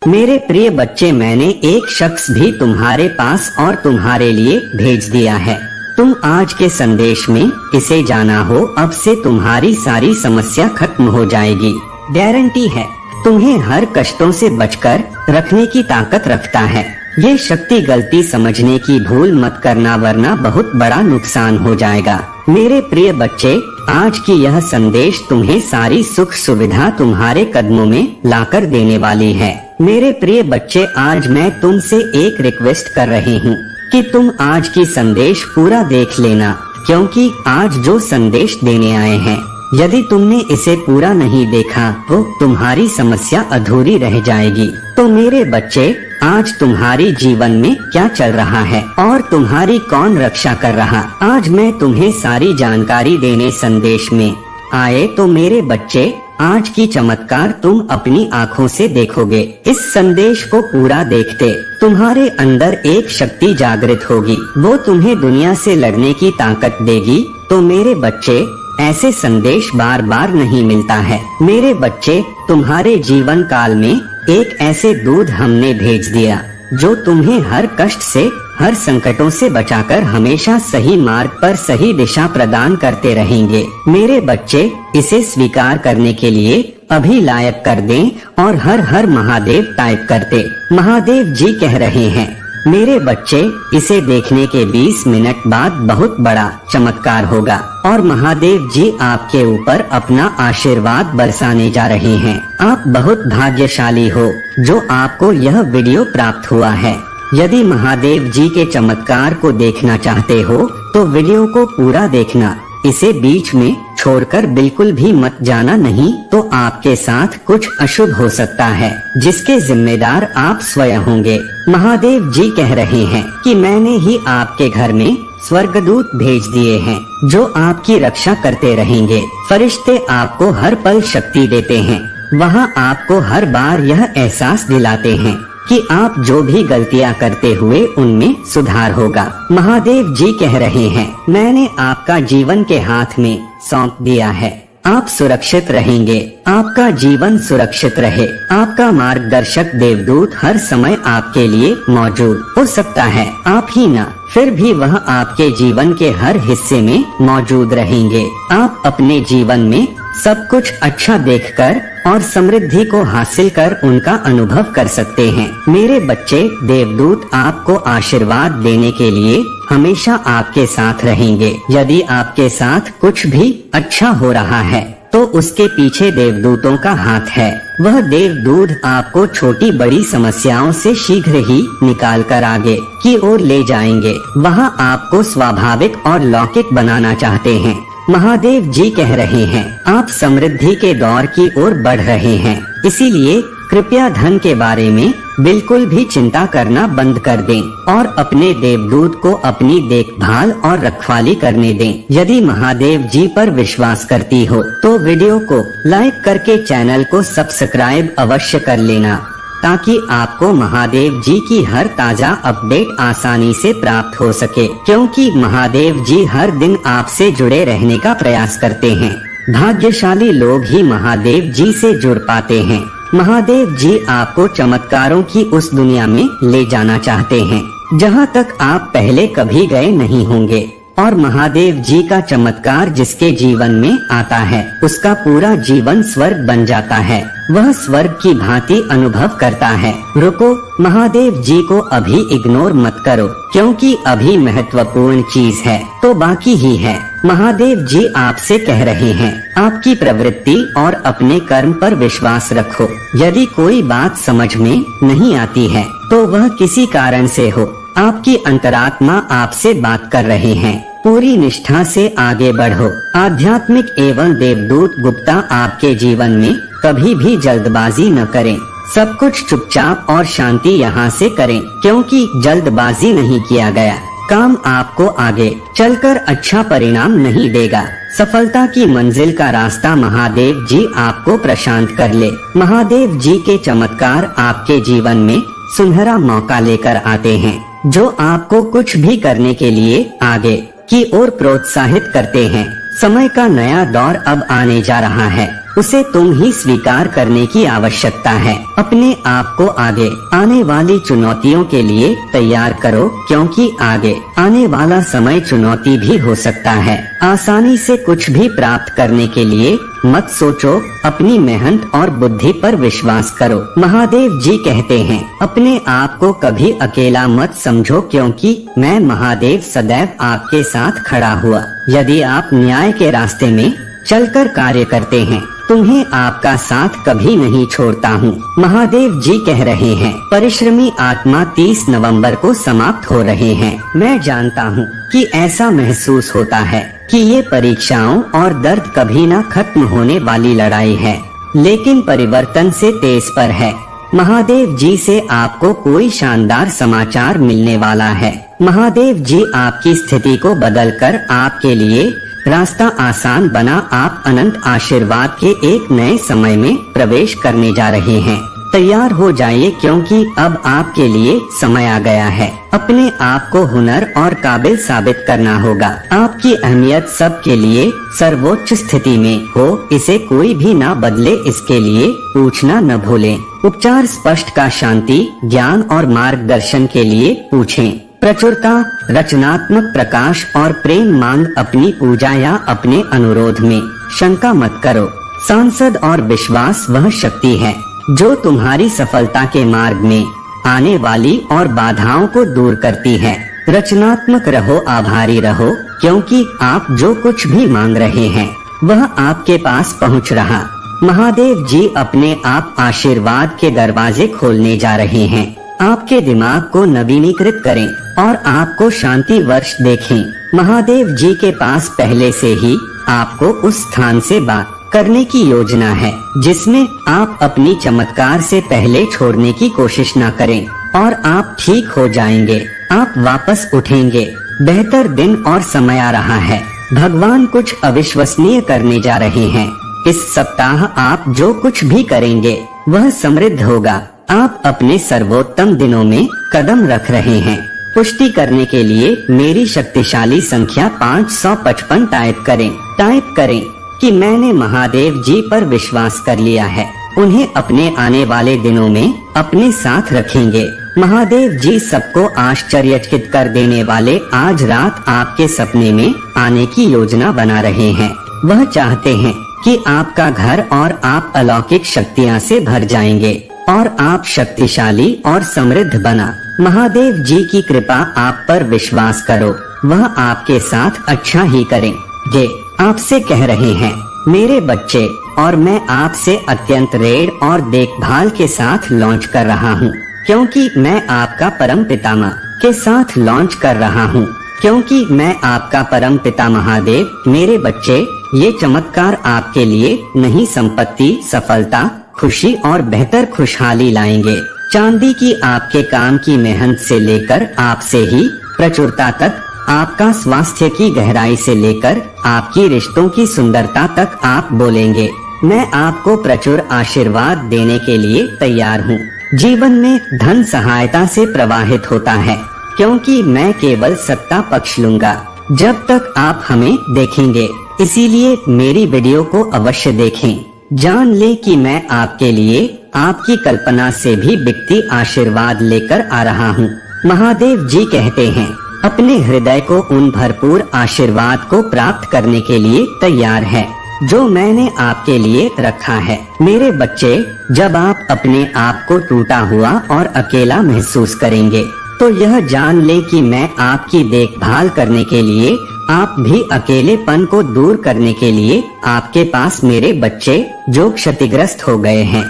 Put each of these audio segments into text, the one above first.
मेरे प्रिय बच्चे, मैंने एक शख्स भी तुम्हारे पास और तुम्हारे लिए भेज दिया है। तुम आज के संदेश में इसे जाना हो, अब से तुम्हारी सारी समस्या खत्म हो जाएगी। गारंटी है, तुम्हें हर कष्टों से बचकर रखने की ताकत रखता है। ये शक्ति गलती समझने की भूल मत करना, वरना बहुत बड़ा नुकसान हो जाएगा। मेरे प्रिय बच्चे, आज की यह संदेश तुम्हें सारी सुख सुविधा तुम्हारे कदमों में लाकर देने वाली है। मेरे प्रिय बच्चे, आज मैं तुमसे एक रिक्वेस्ट कर रही हूँ कि तुम आज की संदेश पूरा देख लेना, क्योंकि आज जो संदेश देने आए हैं, यदि तुमने इसे पूरा नहीं देखा तो तुम्हारी समस्या अधूरी रह जाएगी। तो मेरे बच्चे, आज तुम्हारी जीवन में क्या चल रहा है और तुम्हारी कौन रक्षा कर रहा, आज मैं तुम्हें सारी जानकारी देने संदेश में आए। तो मेरे बच्चे, आज की चमत्कार तुम अपनी आँखों से देखोगे। इस संदेश को पूरा देखते तुम्हारे अंदर एक शक्ति जागृत होगी, वो तुम्हें दुनिया से लड़ने की ताकत देगी। तो मेरे बच्चे, ऐसे संदेश बार बार नहीं मिलता है। मेरे बच्चे, तुम्हारे जीवन काल में एक ऐसे दूध हमने भेज दिया जो तुम्हें हर कष्ट से, हर संकटों से बचाकर हमेशा सही मार्ग पर सही दिशा प्रदान करते रहेंगे। मेरे बच्चे, इसे स्वीकार करने के लिए अभी लायक कर दें और हर हर महादेव टाइप करते। महादेव जी कह रहे हैं। मेरे बच्चे, इसे देखने के 20 मिनट बाद बहुत बड़ा चमत्कार होगा और महादेव जी आपके ऊपर अपना आशीर्वाद बरसाने जा रहे हैं। आप बहुत भाग्यशाली हो जो आपको यह वीडियो प्राप्त हुआ है। यदि महादेव जी के चमत्कार को देखना चाहते हो तो वीडियो को पूरा देखना, इसे बीच में छोड़कर बिल्कुल भी मत जाना, नहीं तो आपके साथ कुछ अशुभ हो सकता है, जिसके जिम्मेदार आप स्वयं होंगे। महादेव जी कह रहे हैं कि मैंने ही आपके घर में स्वर्गदूत भेज दिए हैं जो आपकी रक्षा करते रहेंगे। फरिश्ते आपको हर पल शक्ति देते हैं, वहाँ आपको हर बार यह एहसास दिलाते हैं कि आप जो भी गलतियां करते हुए उनमें सुधार होगा। महादेव जी कह रहे हैं, मैंने आपका जीवन के हाथ में सौंप दिया है। आप सुरक्षित रहेंगे, आपका जीवन सुरक्षित रहे। आपका मार्गदर्शक देवदूत हर समय आपके लिए मौजूद हो सकता है, आप ही ना, फिर भी वह आपके जीवन के हर हिस्से में मौजूद रहेंगे। आप अपने जीवन में सब कुछ अच्छा देखकर और समृद्धि को हासिल कर उनका अनुभव कर सकते हैं। मेरे बच्चे, देवदूत आपको आशीर्वाद देने के लिए हमेशा आपके साथ रहेंगे। यदि आपके साथ कुछ भी अच्छा हो रहा है तो उसके पीछे देवदूतों का हाथ है। वह देवदूत आपको छोटी बड़ी समस्याओं से शीघ्र ही निकाल कर आगे की ओर ले जाएंगे। वहाँ आपको स्वाभाविक और लौकिक बनाना चाहते हैं। महादेव जी कह रहे हैं, आप समृद्धि के दौर की ओर बढ़ रहे हैं, इसीलिए कृपया धन के बारे में बिल्कुल भी चिंता करना बंद कर दें और अपने देवदूत को अपनी देखभाल और रखवाली करने दें। यदि महादेव जी पर विश्वास करती हो तो वीडियो को लाइक करके चैनल को सब्सक्राइब अवश्य कर लेना, ताकि आपको महादेव जी की हर ताजा अपडेट आसानी से प्राप्त हो सके, क्योंकि महादेव जी हर दिन आपसे जुड़े रहने का प्रयास करते हैं। भाग्यशाली लोग ही महादेव जी से जुड़ पाते हैं। महादेव जी आपको चमत्कारों की उस दुनिया में ले जाना चाहते हैं जहां तक आप पहले कभी गए नहीं होंगे। और महादेव जी का चमत्कार जिसके जीवन में आता है, उसका पूरा जीवन स्वर्ग बन जाता है। वह स्वर्ग की भांति अनुभव करता है। रुको, महादेव जी को अभी इग्नोर मत करो, क्योंकि अभी महत्वपूर्ण चीज है तो बाकी ही है। महादेव जी आपसे कह रहे हैं, आपकी प्रवृत्ति और अपने कर्म पर विश्वास रखो। यदि कोई बात समझ में नहीं आती है तो वह किसी कारण से हो। आपकी अंतरात्मा आपसे बात कर रहे हैं। पूरी निष्ठा से आगे बढ़ो। आध्यात्मिक एवं देवदूत गुप्ता आपके जीवन में कभी भी जल्दबाजी न करें। सब कुछ चुपचाप और शांति यहाँ से करें, क्योंकि जल्दबाजी नहीं किया गया काम आपको आगे चलकर अच्छा परिणाम नहीं देगा। सफलता की मंजिल का रास्ता महादेव जी आपको प्रशांत कर ले। महादेव जी के चमत्कार आपके जीवन में सुनहरा मौका लेकर आते हैं, जो आपको कुछ भी करने के लिए आगे की ओर प्रोत्साहित करते हैं। समय का नया दौर अब आने जा रहा है। उसे तुम ही स्वीकार करने की आवश्यकता है। अपने आप को आगे आने वाली चुनौतियों के लिए तैयार करो, क्योंकि आगे आने वाला समय चुनौती भी हो सकता है। आसानी से कुछ भी प्राप्त करने के लिए मत सोचो, अपनी मेहनत और बुद्धि पर विश्वास करो। महादेव जी कहते हैं, अपने आप को कभी अकेला मत समझो, क्योंकि मैं महादेव सदैव आपके साथ खड़ा हुआ। यदि आप न्याय के रास्ते में चलकर कार्य करते हैं, तुम्हें आपका साथ कभी नहीं छोड़ता हूँ। महादेव जी कह रहे हैं, परिश्रमी आत्मा 30 नवंबर को समाप्त हो रहे हैं। मैं जानता हूँ कि ऐसा महसूस होता है कि ये परीक्षाओं और दर्द कभी न खत्म होने वाली लड़ाई है, लेकिन परिवर्तन से तेज पर है। महादेव जी से आपको कोई शानदार समाचार मिलने वाला है। महादेव जी आपकी स्थिति को बदलकर आपके लिए रास्ता आसान बना आप अनंत आशीर्वाद के एक नए समय में प्रवेश करने जा रहे हैं। तैयार हो जाइए, क्योंकि अब आपके लिए समय आ गया है। अपने आप को हुनर और काबिल साबित करना होगा। आपकी अहमियत सबके लिए सर्वोच्च स्थिति में हो, इसे कोई भी ना बदले, इसके लिए पूछना न भूलें। उपचार स्पष्ट का शांति, ज्ञान और मार्गदर्शन के लिए पूछें। प्रचुरता, रचनात्मक प्रकाश और प्रेम मांग अपनी पूजा या अपने अनुरोध में शंका मत करो। सांसद और विश्वास वह शक्ति है जो तुम्हारी सफलता के मार्ग में आने वाली और बाधाओं को दूर करती है। रचनात्मक रहो, आभारी रहो, क्योंकि आप जो कुछ भी मांग रहे हैं वह आपके पास पहुंच रहा। महादेव जी अपने आप आशीर्वाद के दरवाजे खोलने जा रहे हैं। आपके दिमाग को नवीनीकृत करें और आपको शांति वर्ष देखें। महादेव जी के पास पहले से ही आपको उस स्थान से बात करने की योजना है जिसमें आप अपनी चमत्कार से पहले छोड़ने की कोशिश न करें, और आप ठीक हो जाएंगे। आप वापस उठेंगे। बेहतर दिन और समय आ रहा है। भगवान कुछ अविश्वसनीय करने जा रहे हैं। इस सप्ताह आप जो कुछ भी करेंगे वह समृद्ध होगा। आप अपने सर्वोत्तम दिनों में कदम रख रहे हैं। पुष्टि करने के लिए मेरी शक्तिशाली संख्या 555 टाइप करें कि मैंने महादेव जी पर विश्वास कर लिया है। उन्हें अपने आने वाले दिनों में अपने साथ रखेंगे। महादेव जी सबको आश्चर्यचकित कर देने वाले आज रात आपके सपने में आने की योजना बना रहे हैं। वह चाहते हैं कि आपका घर और आप अलौकिक शक्तियाँ से भर जाएंगे और आप शक्तिशाली और समृद्ध बना। महादेव जी की कृपा आप पर विश्वास करो, वह आपके साथ अच्छा ही करेंगे। आपसे कह रहे हैं मेरे बच्चे, और मैं आपसे अत्यंत रेड़ और देखभाल के साथ लॉन्च कर रहा हूँ, क्योंकि मैं आपका परम पितामह के साथ लॉन्च कर रहा हूँ, क्योंकि मैं आपका परम पिता महादेव। मेरे बच्चे, ये चमत्कार आपके लिए नई संपत्ति, सफलता, खुशी और बेहतर खुशहाली लाएंगे। चांदी की आपके काम की मेहनत से लेकर आपसे ही प्रचुरता तक, आपका स्वास्थ्य की गहराई से लेकर आपकी रिश्तों की सुंदरता तक आप बोलेंगे, मैं आपको प्रचुर आशीर्वाद देने के लिए तैयार हूँ। जीवन में धन सहायता से प्रवाहित होता है, क्योंकि मैं केवल सत्ता पक्ष लूंगा जब तक आप हमें देखेंगे। इसीलिए मेरी वीडियो को अवश्य देखें। जान ले कि मैं आपके लिए आपकी कल्पना से भी बिकती आशीर्वाद लेकर आ रहा हूँ। महादेव जी कहते हैं, अपने हृदय को उन भरपूर आशीर्वाद को प्राप्त करने के लिए तैयार है जो मैंने आपके लिए रखा है। मेरे बच्चे, जब आप अपने आप को टूटा हुआ और अकेला महसूस करेंगे तो यह जान ले कि मैं आपकी देखभाल करने के लिए, आप भी अकेलेपन को दूर करने के लिए आपके पास मेरे बच्चे जो क्षतिग्रस्त हो गए हैं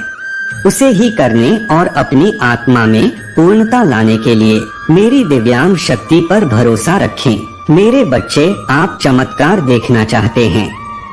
उसे ही करने और अपनी आत्मा में पूर्णता लाने के लिए मेरी दिव्यांग शक्ति पर भरोसा रखें। मेरे बच्चे, आप चमत्कार देखना चाहते हैं,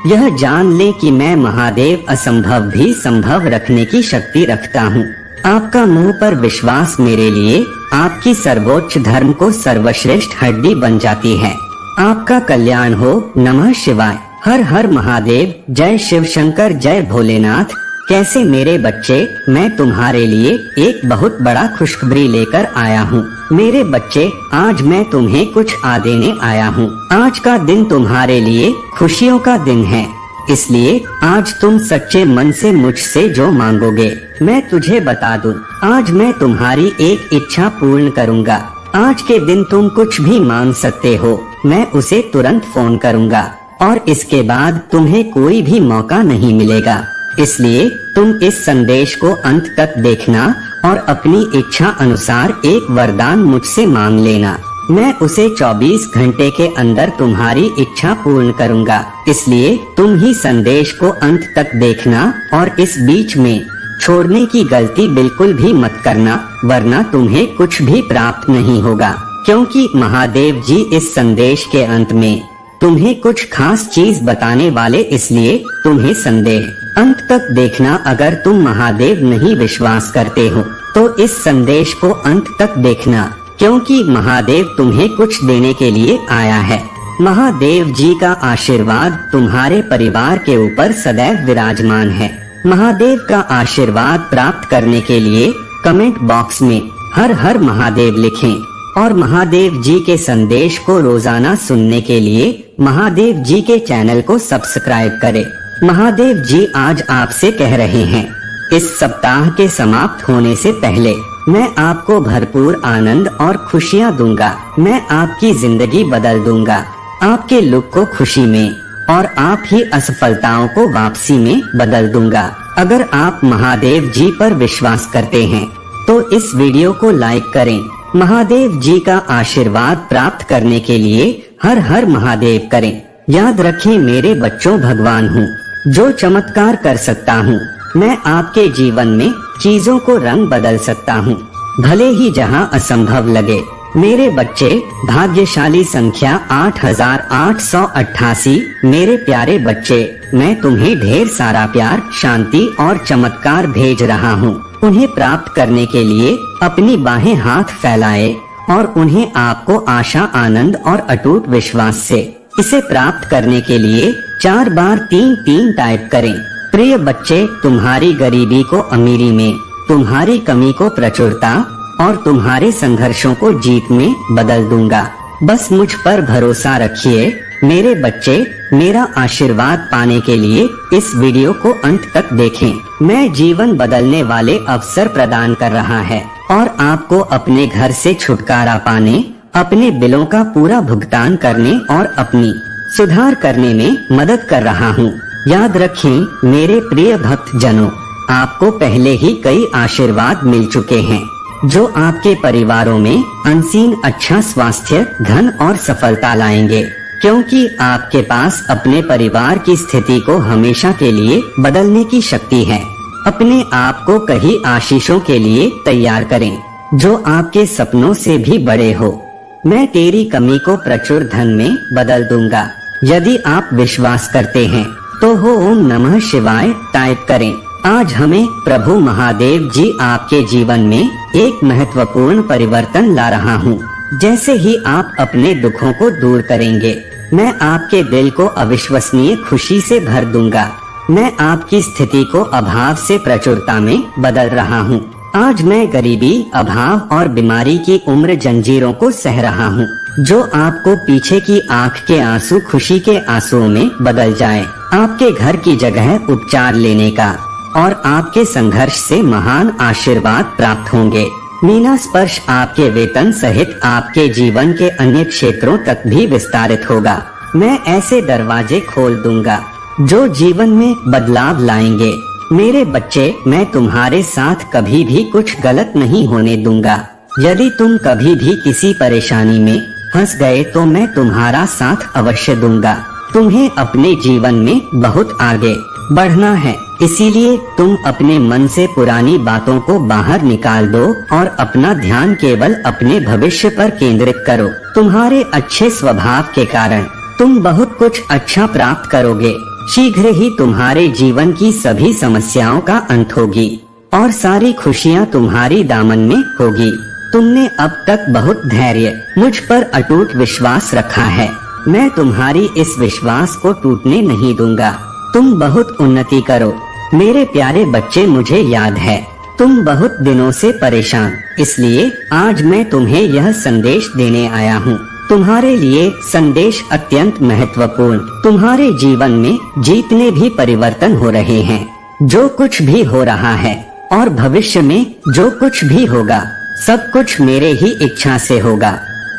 यह जान ले कि मैं महादेव असंभव भी संभव रखने की शक्ति रखता हूँ। आपका मुंह पर विश्वास मेरे लिए आपकी सर्वोच्च धर्म को सर्वश्रेष्ठ हड्डी बन जाती है। आपका कल्याण हो। नमः शिवाय। हर हर महादेव। जय शिव शंकर, जय भोलेनाथ। कैसे मेरे बच्चे, मैं तुम्हारे लिए एक बहुत बड़ा खुशखबरी लेकर आया हूँ। मेरे बच्चे, आज मैं तुम्हें कुछ देने आया हूँ। आज का दिन तुम्हारे लिए खुशियों का दिन है। इसलिए आज तुम सच्चे मन से मुझसे जो मांगोगे मैं तुझे बता दूं। आज मैं तुम्हारी एक इच्छा पूर्ण करूंगा। आज के दिन तुम कुछ भी मांग सकते हो, मैं उसे तुरंत फोन करूंगा और इसके बाद तुम्हें कोई भी मौका नहीं मिलेगा। इसलिए तुम इस संदेश को अंत तक देखना और अपनी इच्छा अनुसार एक वरदान मुझसे मांग लेना। मैं उसे 24 घंटे के अंदर तुम्हारी इच्छा पूर्ण करूंगा। इसलिए तुम ही संदेश को अंत तक देखना और इस बीच में छोड़ने की गलती बिल्कुल भी मत करना, वरना तुम्हें कुछ भी प्राप्त नहीं होगा। क्योंकि महादेव जी इस संदेश के अंत में तुम्हें कुछ खास चीज बताने वाले, इसलिए तुम्हें संदेश अंत तक देखना। अगर तुम महादेव नहीं विश्वास करते हो तो इस संदेश को अंत तक देखना, क्योंकि महादेव तुम्हें कुछ देने के लिए आया है। महादेव जी का आशीर्वाद तुम्हारे परिवार के ऊपर सदैव विराजमान है। महादेव का आशीर्वाद प्राप्त करने के लिए कमेंट बॉक्स में हर हर महादेव लिखें और महादेव जी के संदेश को रोजाना सुनने के लिए महादेव जी के चैनल को सब्सक्राइब करें। महादेव जी आज आपसे कह रहे हैं, इस सप्ताह के समाप्त होने से पहले मैं आपको भरपूर आनंद और खुशियाँ दूंगा। मैं आपकी जिंदगी बदल दूंगा, आपके लुक को खुशी में और आप ही असफलताओं को वापसी में बदल दूंगा। अगर आप महादेव जी पर विश्वास करते हैं तो इस वीडियो को लाइक करें। महादेव जी का आशीर्वाद प्राप्त करने के लिए हर हर महादेव करें। याद रखें मेरे बच्चों, भगवान हूँ जो चमत्कार कर सकता हूँ। मैं आपके जीवन में चीजों को रंग बदल सकता हूँ, भले ही जहाँ असंभव लगे। मेरे बच्चे, भाग्यशाली संख्या 8888। मेरे प्यारे बच्चे, मैं तुम्हें ढेर सारा प्यार, शांति और चमत्कार भेज रहा हूँ। उन्हें प्राप्त करने के लिए अपनी बाहें हाथ फैलाए और उन्हें आपको आशा, आनंद और अटूट विश्वास से इसे प्राप्त करने के लिए 4 बार 3 टाइप करें। प्रिय बच्चे, तुम्हारी गरीबी को अमीरी में, तुम्हारी कमी को प्रचुरता और तुम्हारे संघर्षों को जीत में बदल दूंगा। बस मुझ पर भरोसा रखिए मेरे बच्चे। मेरा आशीर्वाद पाने के लिए इस वीडियो को अंत तक देखें। मैं जीवन बदलने वाले अवसर प्रदान कर रहा है और आपको अपने घर से छुटकारा पाने, अपने बिलों का पूरा भुगतान करने और अपनी सुधार करने में मदद कर रहा हूँ। याद रखें मेरे प्रिय भक्त जनों, आपको पहले ही कई आशीर्वाद मिल चुके हैं जो आपके परिवारों में अनसीन अच्छा स्वास्थ्य, धन और सफलता लाएंगे। क्योंकि आपके पास अपने परिवार की स्थिति को हमेशा के लिए बदलने की शक्ति है। अपने आप को कई आशीषों के लिए तैयार करें जो आपके सपनों से भी बड़े हो। मैं तेरी कमी को प्रचुर धन में बदल दूंगा। यदि आप विश्वास करते हैं तो हो ओम नमः शिवाय टाइप करें। आज हमें प्रभु महादेव जी आपके जीवन में एक महत्वपूर्ण परिवर्तन ला रहा हूँ। जैसे ही आप अपने दुखों को दूर करेंगे, मैं आपके दिल को अविश्वसनीय खुशी से भर दूंगा। मैं आपकी स्थिति को अभाव से प्रचुरता में बदल रहा हूँ। आज मैं गरीबी, अभाव और बीमारी की उम्र जंजीरों को सह रहा हूँ, जो आपको पीछे की आँख के आंसू खुशी के आंसुओं में बदल जाए। आपके घर की जगह उपचार लेने का और आपके संघर्ष से महान आशीर्वाद प्राप्त होंगे। मीना स्पर्श आपके वेतन सहित आपके जीवन के अन्य क्षेत्रों तक भी विस्तारित होगा। मैं ऐसे दरवाजे खोल दूंगा जो जीवन में बदलाव लाएंगे। मेरे बच्चे, मैं तुम्हारे साथ कभी भी कुछ गलत नहीं होने दूंगा। यदि तुम कभी भी किसी परेशानी में फंस गए तो मैं तुम्हारा साथ अवश्य दूंगा। तुम्हें अपने जीवन में बहुत आगे बढ़ना है, इसीलिए तुम अपने मन से पुरानी बातों को बाहर निकाल दो और अपना ध्यान केवल अपने भविष्य पर केंद्रित करो। तुम्हारे अच्छे स्वभाव के कारण तुम बहुत कुछ अच्छा प्राप्त करोगे। शीघ्र ही तुम्हारे जीवन की सभी समस्याओं का अंत होगी और सारी खुशियाँ तुम्हारी दामन में होगी। तुमने अब तक बहुत धैर्य, मुझ पर अटूट विश्वास रखा है। मैं तुम्हारी इस विश्वास को टूटने नहीं दूंगा। तुम बहुत उन्नति करो। मेरे प्यारे बच्चे, मुझे याद है तुम बहुत दिनों से परेशान, इसलिए आज मैं तुम्हें यह संदेश देने आया हूँ। तुम्हारे लिए संदेश अत्यंत महत्वपूर्ण। तुम्हारे जीवन में जितने भी परिवर्तन हो रहे हैं, जो कुछ भी हो रहा है और भविष्य में जो कुछ भी होगा, सब कुछ मेरे ही इच्छा से होगा।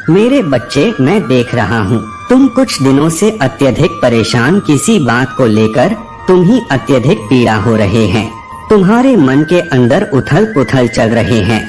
मेरे बच्चे, मैं देख रहा हूँ तुम कुछ दिनों से अत्यधिक परेशान किसी बात को लेकर तुम ही अत्यधिक पीड़ा हो रहे हैं। तुम्हारे मन के अंदर उथल पुथल चल रहे हैं।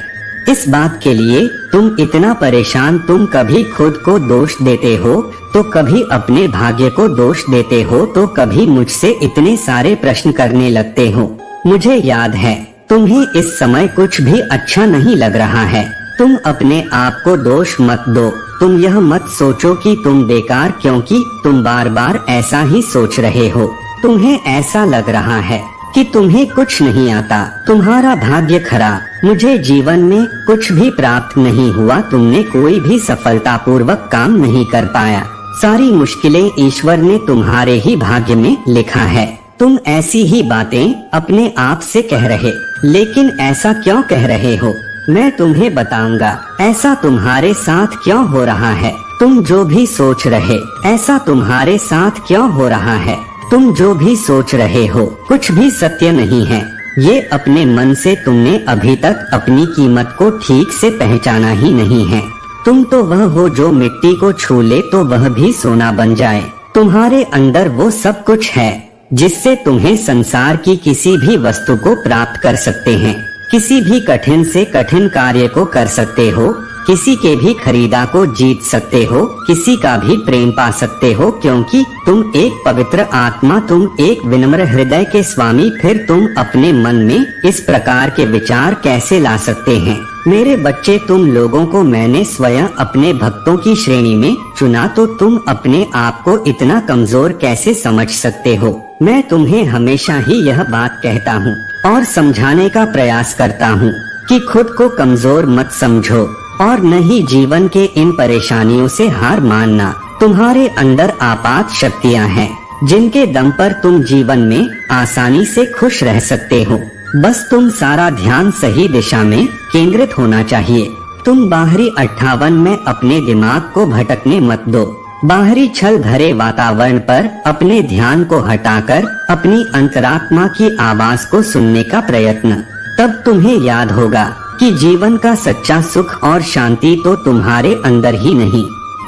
इस बात के लिए तुम इतना परेशान, तुम कभी खुद को दोष देते हो तो कभी अपने भाग्य को दोष देते हो, तो कभी मुझसे इतने सारे प्रश्न करने लगते हो। मुझे याद है तुम्हें इस समय कुछ भी अच्छा नहीं लग रहा है। तुम अपने आप को दोष मत दो। तुम यह मत सोचो कि तुम बेकार, क्योंकि तुम बार बार ऐसा ही सोच रहे हो। तुम्हें ऐसा लग रहा है कि तुम्हें कुछ नहीं आता, तुम्हारा भाग्य खराब। मुझे जीवन में कुछ भी प्राप्त नहीं हुआ, तुमने कोई भी सफलतापूर्वक काम नहीं कर पाया। सारी मुश्किलें ईश्वर ने तुम्हारे ही भाग्य में लिखा है। तुम ऐसी ही बातें अपने आप से कह रहे, लेकिन ऐसा क्यों कह रहे हो? मैं तुम्हें बताऊंगा ऐसा तुम्हारे साथ क्यों हो रहा है। तुम जो भी सोच रहे, ऐसा तुम्हारे साथ क्यों हो रहा है। तुम जो भी सोच रहे हो कुछ भी सत्य नहीं है। ये अपने मन से तुमने अभी तक अपनी कीमत को ठीक से पहचाना ही नहीं है। तुम तो वह हो जो मिट्टी को छू ले तो वह भी सोना बन जाए। तुम्हारे अंदर वो सब कुछ है जिससे तुम्हें संसार की किसी भी वस्तु को प्राप्त कर सकते हैं। किसी भी कठिन से कठिन कार्य को कर सकते हो, किसी के भी खरीदा को जीत सकते हो, किसी का भी प्रेम पा सकते हो, क्योंकि तुम एक पवित्र आत्मा, तुम एक विनम्र हृदय के स्वामी। फिर तुम अपने मन में इस प्रकार के विचार कैसे ला सकते हैं? मेरे बच्चे, तुम लोगों को मैंने स्वयं अपने भक्तों की श्रेणी में चुना, तो तुम अपने आप को इतना कमजोर कैसे समझ सकते हो? मैं तुम्हें हमेशा ही यह बात कहता हूँ और समझाने का प्रयास करता हूँ कि खुद को कमजोर मत समझो और न ही जीवन के इन परेशानियों से हार मानना। तुम्हारे अंदर आपात शक्तियाँ हैं जिनके दम पर तुम जीवन में आसानी से खुश रह सकते हो। बस तुम सारा ध्यान सही दिशा में केंद्रित होना चाहिए। तुम बाहरी 58 में अपने दिमाग को भटकने मत दो। बाहरी छल भरे वातावरण पर अपने ध्यान को हटाकर अपनी अंतरात्मा की आवाज को सुनने का प्रयत्न। तब तुम्हें याद होगा कि जीवन का सच्चा सुख और शांति तो तुम्हारे अंदर ही नहीं।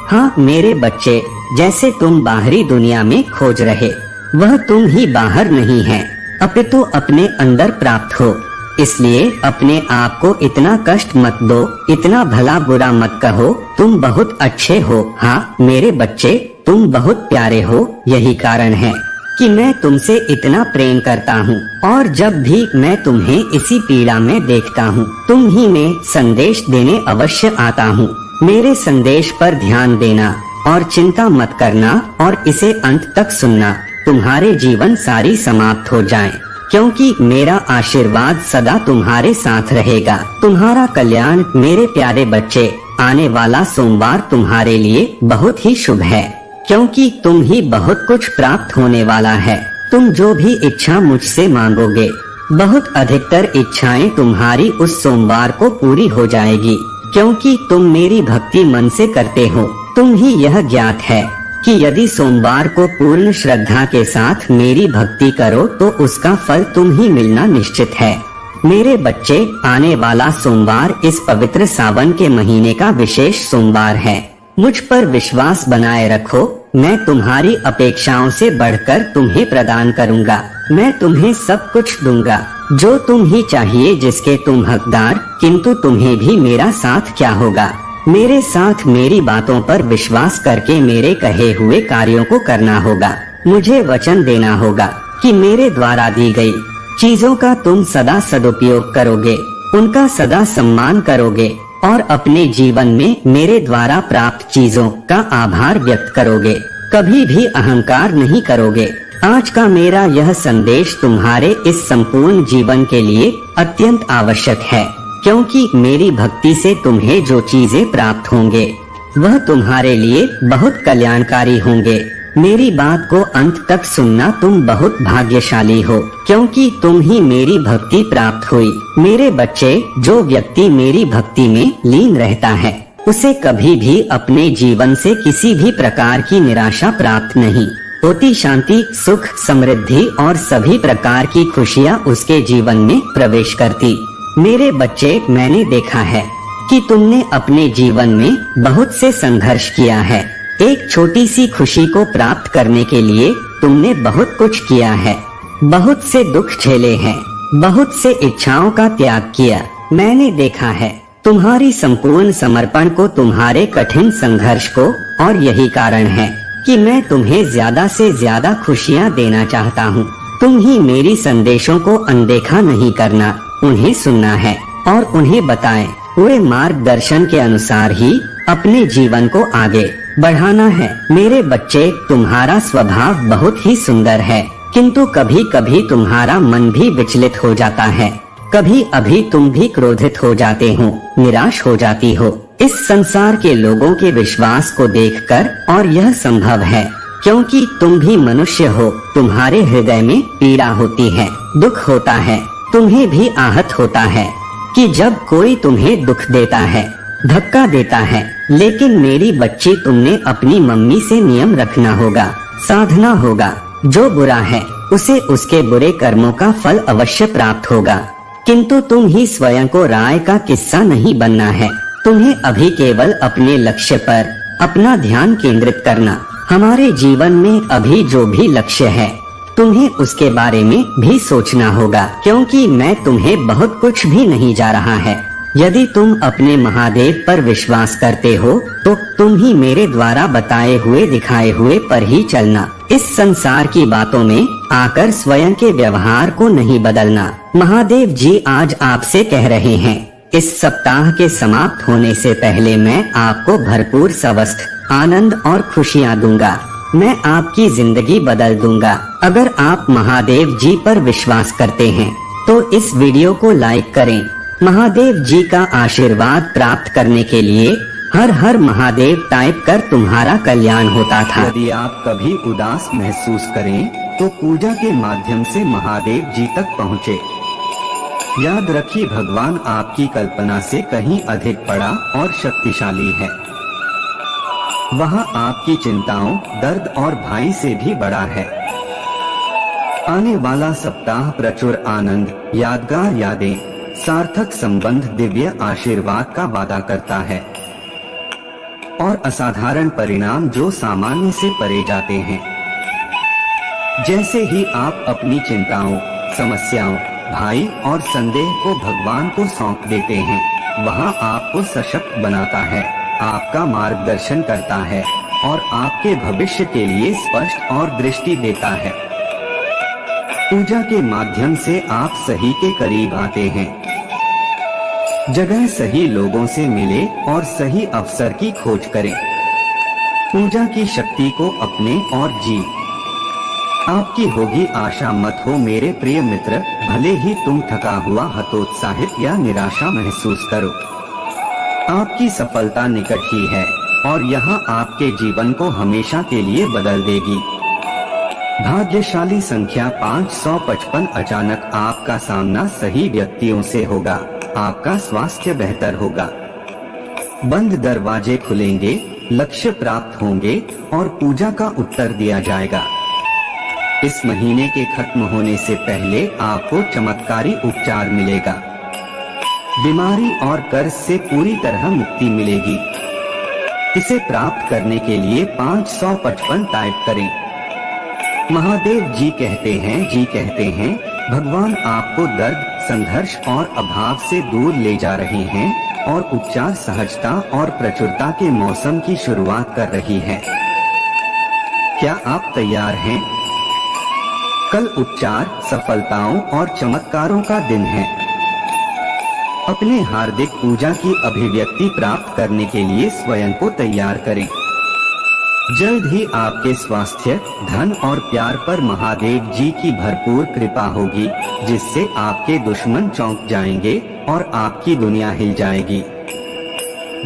हाँ मेरे बच्चे, जैसे तुम बाहरी दुनिया में खोज रहे, वह तुम ही बाहर नहीं है, अपितु अपने अंदर प्राप्त हो। इसलिए अपने आप को इतना कष्ट मत दो, इतना भला बुरा मत कहो। तुम बहुत अच्छे हो। हाँ मेरे बच्चे, तुम बहुत प्यारे हो। यही कारण है कि मैं तुमसे इतना प्रेम करता हूँ, और जब भी मैं तुम्हें इसी पीड़ा में देखता हूँ, तुम ही में संदेश देने अवश्य आता हूँ। मेरे संदेश पर ध्यान देना और चिंता मत करना और इसे अंत तक सुनना। तुम्हारे जीवन सारी समाप्त हो जाए, क्योंकि मेरा आशीर्वाद सदा तुम्हारे साथ रहेगा। तुम्हारा कल्याण मेरे प्यारे बच्चे। आने वाला सोमवार तुम्हारे लिए बहुत ही शुभ है, क्योंकि तुम ही बहुत कुछ प्राप्त होने वाला है। तुम जो भी इच्छा मुझसे मांगोगे, बहुत अधिकतर इच्छाएं तुम्हारी उस सोमवार को पूरी हो जाएगी, क्योंकि तुम मेरी भक्ति मन से करते हो। तुम ही यह ज्ञात है कि यदि सोमवार को पूर्ण श्रद्धा के साथ मेरी भक्ति करो तो उसका फल तुम ही मिलना निश्चित है। मेरे बच्चे, आने वाला सोमवार इस पवित्र सावन के महीने का विशेष सोमवार है। मुझ पर विश्वास बनाए रखो। मैं तुम्हारी अपेक्षाओं से बढ़कर तुम्हें प्रदान करूंगा। मैं तुम्हें सब कुछ दूंगा जो तुम ही चाहिए, जिसके तुम हकदार। किंतु तुम्हें भी मेरा साथ क्या होगा? मेरे साथ मेरी बातों पर विश्वास करके मेरे कहे हुए कार्यों को करना होगा। मुझे वचन देना होगा कि मेरे द्वारा दी गई चीजों का तुम सदा सदुपयोग करोगे, उनका सदा सम्मान करोगे और अपने जीवन में मेरे द्वारा प्राप्त चीजों का आभार व्यक्त करोगे। कभी भी अहंकार नहीं करोगे। आज का मेरा यह संदेश तुम्हारे इस संपूर्ण जीवन के लिए अत्यंत आवश्यक है, क्योंकि मेरी भक्ति से तुम्हें जो चीजें प्राप्त होंगे वह तुम्हारे लिए बहुत कल्याणकारी होंगे। मेरी बात को अंत तक सुनना। तुम बहुत भाग्यशाली हो, क्योंकि तुम ही मेरी भक्ति प्राप्त हुई। मेरे बच्चे, जो व्यक्ति मेरी भक्ति में लीन रहता है उसे कभी भी अपने जीवन से किसी भी प्रकार की निराशा प्राप्त नहीं होती। शांति, सुख, समृद्धि और सभी प्रकार की खुशियाँ उसके जीवन में प्रवेश करती। मेरे बच्चे, मैंने देखा है कि तुमने अपने जीवन में बहुत से संघर्ष किया है। एक छोटी सी खुशी को प्राप्त करने के लिए तुमने बहुत कुछ किया है, बहुत से दुख झेले हैं, बहुत से इच्छाओं का त्याग किया। मैंने देखा है तुम्हारी संपूर्ण समर्पण को, तुम्हारे कठिन संघर्ष को, और यही कारण है कि मैं तुम्हें ज्यादा से ज्यादा खुशियाँ देना चाहता हूँ। तुम ही मेरी संदेशों को अनदेखा नहीं करना, उन्हें सुनना है और उन्हें बताएं हुए मार्गदर्शन के अनुसार ही अपने जीवन को आगे बढ़ाना है। मेरे बच्चे, तुम्हारा स्वभाव बहुत ही सुंदर है, किंतु कभी कभी तुम्हारा मन भी विचलित हो जाता है। कभी अभी तुम भी क्रोधित हो जाते हो, निराश हो जाती हो इस संसार के लोगों के विश्वास को देखकर, और यह संभव है क्योंकि तुम भी मनुष्य हो। तुम्हारे हृदय में पीड़ा होती है, दुख होता है, तुम्हें भी आहत होता है कि जब कोई तुम्हें दुख देता है, धक्का देता है। लेकिन मेरी बच्ची, तुमने अपनी मम्मी से नियम रखना होगा, साधना होगा। जो बुरा है उसे उसके बुरे कर्मों का फल अवश्य प्राप्त होगा, किंतु तुम ही स्वयं को राय का किस्सा नहीं बनना है। तुम्हें अभी केवल अपने लक्ष्य पर अपना ध्यान केंद्रित करना। हमारे जीवन में अभी जो भी लक्ष्य है, तुम्हें उसके बारे में भी सोचना होगा, क्योंकि मैं तुम्हें बहुत कुछ भी नहीं जा रहा है। यदि तुम अपने महादेव पर विश्वास करते हो तो तुम ही मेरे द्वारा बताए हुए दिखाए हुए पर ही चलना। इस संसार की बातों में आकर स्वयं के व्यवहार को नहीं बदलना। महादेव जी आज आपसे कह रहे हैं, इस सप्ताह के समाप्त होने से पहले मैं आपको भरपूर स्वस्थ, आनंद और खुशियाँ दूंगा। मैं आपकी जिंदगी बदल दूंगा। अगर आप महादेव जी पर विश्वास करते हैं तो इस वीडियो को लाइक करें। महादेव जी का आशीर्वाद प्राप्त करने के लिए हर हर महादेव टाइप कर तुम्हारा कल्याण होता था। यदि आप कभी उदास महसूस करें तो पूजा के माध्यम से महादेव जी तक पहुँचे। याद रखिए, भगवान आपकी कल्पना से कहीं अधिक बड़ा और शक्तिशाली है। वह आपकी चिंताओं, दर्द और भय से भी बड़ा है। आने वाला सप्ताह प्रचुर आनंद, यादगार यादें, सार्थक संबंध, दिव्य आशीर्वाद का वादा करता है और असाधारण परिणाम जो सामान्य से परे जाते हैं। जैसे ही आप अपनी चिंताओं, समस्याओं, भय और संदेह को भगवान को सौंप देते हैं, वह आपको सशक्त बनाता है, आपका मार्गदर्शन करता है और आपके भविष्य के लिए स्पष्ट और दृष्टि देता है। पूजा के माध्यम से आप सही के करीब आते हैं। जगह सही लोगों से मिले और सही अवसर की खोज करें। पूजा की शक्ति को अपने और जी। आपकी होगी आशा मत हो मेरे प्रिय मित्र, भले ही तुम थका हुआ, हतोत्साहित या निराशा महसूस करो। आपकी सफलता निकट ही है और यह आपके जीवन को हमेशा के लिए बदल देगी। भाग्यशाली संख्या 555। अचानक आपका सामना सही व्यक्तियों से होगा। आपका स्वास्थ्य बेहतर होगा। बंद दरवाजे खुलेंगे, लक्ष्य प्राप्त होंगे और पूजा का उत्तर दिया जाएगा। इस महीने के खत्म होने से पहले आपको चमत्कारी उपचार मिलेगा। बीमारी और कर्ज से पूरी तरह मुक्ति मिलेगी। इसे प्राप्त करने के लिए 555 टाइप करें। महादेव जी कहते हैं, भगवान आपको दर्द, संघर्ष और अभाव से दूर ले जा रहे हैं और उपचार सहजता और प्रचुरता के मौसम की शुरुआत कर रही है। क्या आप तैयार हैं? कल उपचार, सफलताओं और चमत्कारों का दिन है। अपने हार्दिक पूजा की अभिव्यक्ति प्राप्त करने के लिए स्वयं को तैयार करें। जल्द ही आपके स्वास्थ्य, धन और प्यार पर महादेव जी की भरपूर कृपा होगी, जिससे आपके दुश्मन चौंक जाएंगे और आपकी दुनिया हिल जाएगी।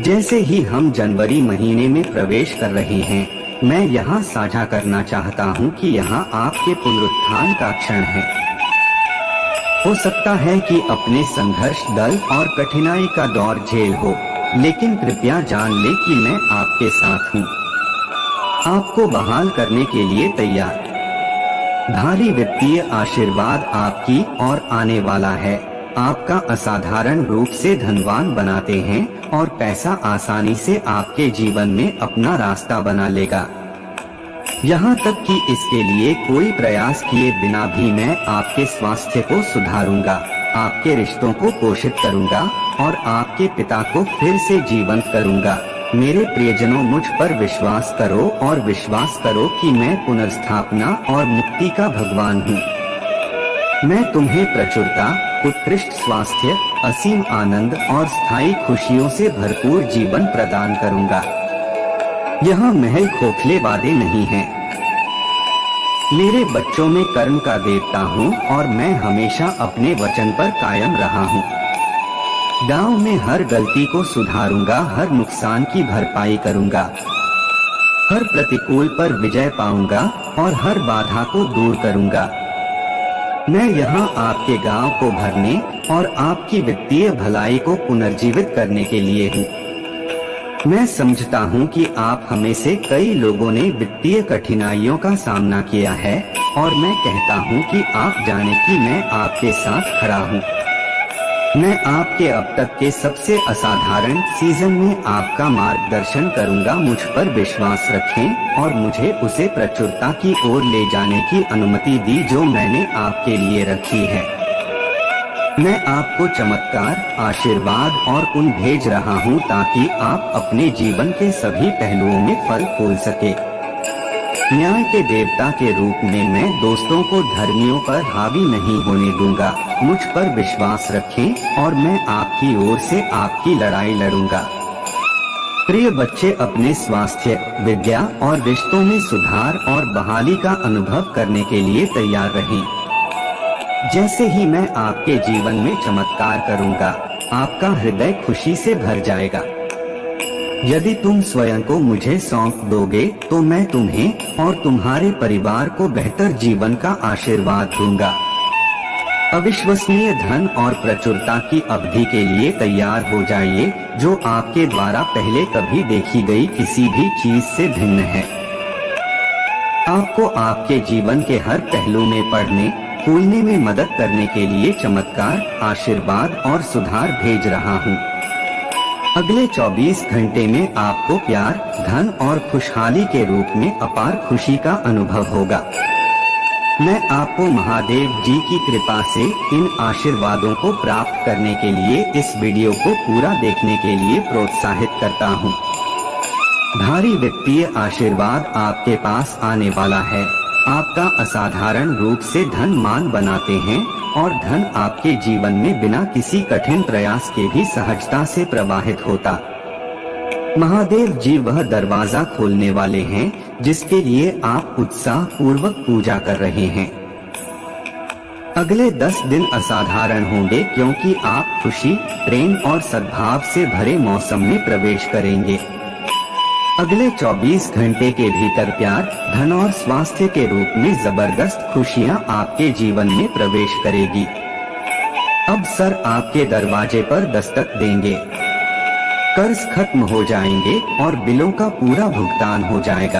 जैसे ही हम जनवरी महीने में प्रवेश कर रहे हैं, मैं यहाँ साझा करना चाहता हूँ कि यहाँ आपके पुनरुत्थान का क्षण है। हो सकता है कि अपने संघर्ष, दल और कठिनाई का दौर झेल हो, लेकिन कृपया जान ले कि मैं आपके साथ हूँ, आपको बहाल करने के लिए तैयार। भारी वित्तीय आशीर्वाद आपकी ओर आने वाला है। आपका असाधारण रूप से धनवान बनाते हैं और पैसा आसानी से आपके जीवन में अपना रास्ता बना लेगा। यहाँ तक कि इसके लिए कोई प्रयास किए बिना भी मैं आपके स्वास्थ्य को सुधारूंगा, आपके रिश्तों को पोषित करूंगा और आपके पिता को फिर से जीवंत करूंगा। मेरे प्रियजनों, मुझ पर विश्वास करो और विश्वास करो कि मैं पुनर्स्थापना और मुक्ति का भगवान हूँ। मैं तुम्हें प्रचुरता, उत्कृष्ट स्वास्थ्य, असीम आनंद और स्थायी खुशियों से भरपूर जीवन प्रदान करूंगा। यह महल खोखले वादे नहीं हैं। मेरे बच्चों में कर्म का देवता हूँ और मैं हमेशा अपने वचन पर कायम रहा हूँ। गांव में हर गलती को सुधारूंगा, हर नुकसान की भरपाई करूंगा, हर प्रतिकूल पर विजय पाऊंगा और हर बाधा को दूर करूंगा। मैं यहाँ आपके गांव को भरने और आपकी वित्तीय भलाई को पुनर्जीवित करने के लिए हूँ। मैं समझता हूँ कि आप हमें से कई लोगों ने वित्तीय कठिनाइयों का सामना किया है और मैं कहता हूँ कि आप जाने कि मैं आपके साथ खड़ा हूँ। मैं आपके अब तक के सबसे असाधारण सीजन में आपका मार्गदर्शन करूंगा। मुझ पर विश्वास रखें और मुझे उसे प्रचुरता की ओर ले जाने की अनुमति दी जो मैंने आपके लिए रखी है। मैं आपको चमत्कार, आशीर्वाद और पुण्य भेज रहा हूँ ताकि आप अपने जीवन के सभी पहलुओं में फल फूल सके। न्याय के देवता के रूप में मैं दोस्तों को धर्मियों पर हावी नहीं होने दूंगा। मुझ पर विश्वास रखें और मैं आपकी ओर से आपकी लड़ाई लड़ूंगा। प्रिय बच्चे, अपने स्वास्थ्य, विद्या और रिश्तों में सुधार और बहाली का अनुभव करने के लिए तैयार रहें। जैसे ही मैं आपके जीवन में चमत्कार करूंगा, आपका हृदय खुशी से भर जाएगा। यदि तुम स्वयं को मुझे सौंप दोगे तो मैं तुम्हें और तुम्हारे परिवार को बेहतर जीवन का आशीर्वाद दूंगा। अविश्वसनीय धन और प्रचुरता की अवधि के लिए तैयार हो जाइए, जो आपके द्वारा पहले कभी देखी गई किसी भी चीज से भिन्न है। आपको आपके जीवन के हर पहलू में पढ़ने, फूलने में मदद करने के लिए चमत्कार, आशीर्वाद और सुधार भेज रहा हूँ। अगले 24 घंटे में आपको प्यार, धन और खुशहाली के रूप में अपार खुशी का अनुभव होगा। मैं आपको महादेव जी की कृपा से इन आशीर्वादों को प्राप्त करने के लिए इस वीडियो को पूरा देखने के लिए प्रोत्साहित करता हूँ। भारी वित्तीय आशीर्वाद आपके पास आने वाला है। आपका असाधारण रूप से धन मान बनाते हैं और धन आपके जीवन में बिना किसी कठिन प्रयास के भी सहजता से प्रवाहित होता। महादेव जी वह दरवाजा खोलने वाले हैं जिसके लिए आप उत्साह पूर्वक पूजा कर रहे हैं। अगले 10 दिन असाधारण होंगे क्योंकि आप खुशी, प्रेम और सद्भाव से भरे मौसम में प्रवेश करेंगे। अगले 24 घंटे के भीतर प्यार, धन और स्वास्थ्य के रूप में जबरदस्त खुशियां आपके जीवन में प्रवेश करेगी। अब सर आपके दरवाजे पर दस्तक देंगे। कर्ज खत्म हो जाएंगे और बिलों का पूरा भुगतान हो जाएगा।